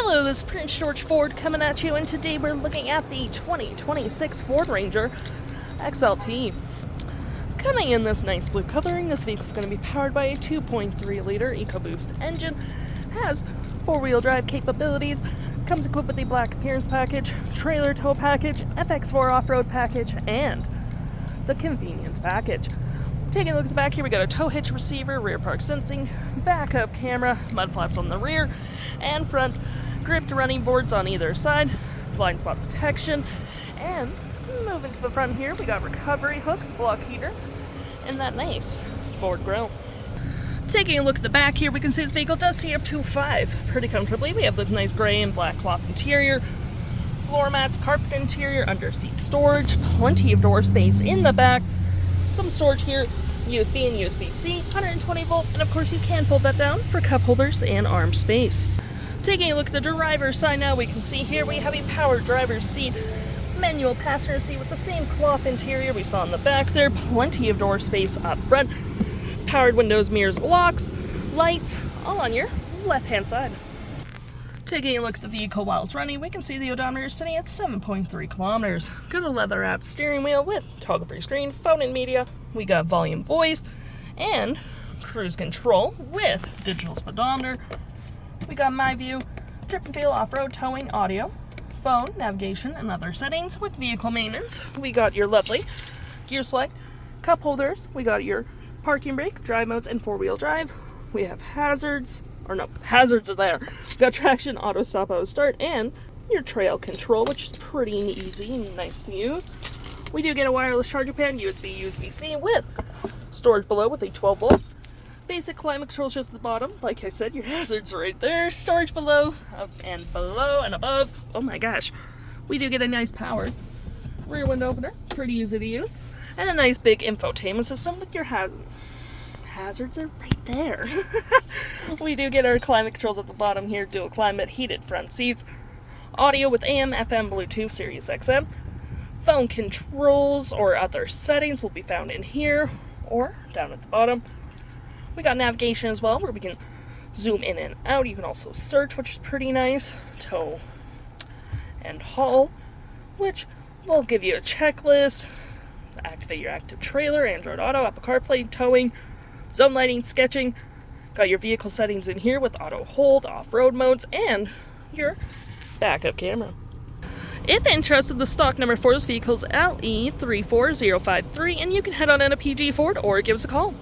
Hello, this is Prince George Ford coming at you, and today we're looking at the 2026 Ford Ranger XLT. Coming in this nice blue coloring, this vehicle is going to be powered by a 2.3-liter EcoBoost engine, has four-wheel drive capabilities, comes equipped with the black appearance package, trailer tow package, FX4 Off-Road Package, and the convenience package. Taking a look at the back here, we got a tow hitch receiver, rear park sensing, backup camera, mud flaps on the rear and front, gripped running boards on either side, blind spot detection, and moving to the front here, we got recovery hooks, block heater, and that nice Ford grille. Taking a look at the back here, we can see this vehicle does seat up to 5 pretty comfortably. We have this nice gray and black cloth interior, floor mats, carpet interior, under seat storage, plenty of door space in the back, some storage here, USB and USB-C, 120 volt, and of course you can fold that down for cup holders and arm space. Taking a look at the driver's side now, we can see here we have a power driver's seat, manual passenger seat with the same cloth interior we saw in the back there, plenty of door space up front, powered windows, mirrors, locks, lights, all on your left-hand side. Taking a look at the vehicle while it's running, we can see the odometer sitting at 7.3 kilometers. Got a leather-wrapped steering wheel with toggle-free screen, phone and media. We got volume, voice, and cruise control with digital speedometer. We got my view, trip and feel, off-road, towing, audio, phone, navigation, and other settings with vehicle maintenance. We got your lovely gear select, cup holders. We got your parking brake, drive modes, and four-wheel drive. We have hazards. Or no, hazards are there. We've got traction, auto stop, auto start, and your trail control, which is pretty easy and nice to use. We do get a wireless charging pad, USB, USB-C with storage below with a 12 volt. Basic climate controls just at the bottom. Like I said, your hazards are right there. Storage below, up and below and above. Oh my gosh. We do get a nice powered rear window opener, pretty easy to use, and a nice big infotainment system with your hazards are right there. We do get our climate controls at the bottom here, dual climate, heated front seats, audio with AM, FM, Bluetooth, Sirius XM, phone controls or other settings will be found in here or down at the bottom. We got navigation as well, where we can zoom in and out. You can also search, which is pretty nice, tow and haul, which will give you a checklist, activate your active trailer, Android Auto, Apple CarPlay, towing, zone lighting, sketching. Got your vehicle settings in here with auto hold, off-road modes, and your backup camera. If interested, the stock number for this vehicle is LE34053, and you can head on in a PG Ford or give us a call.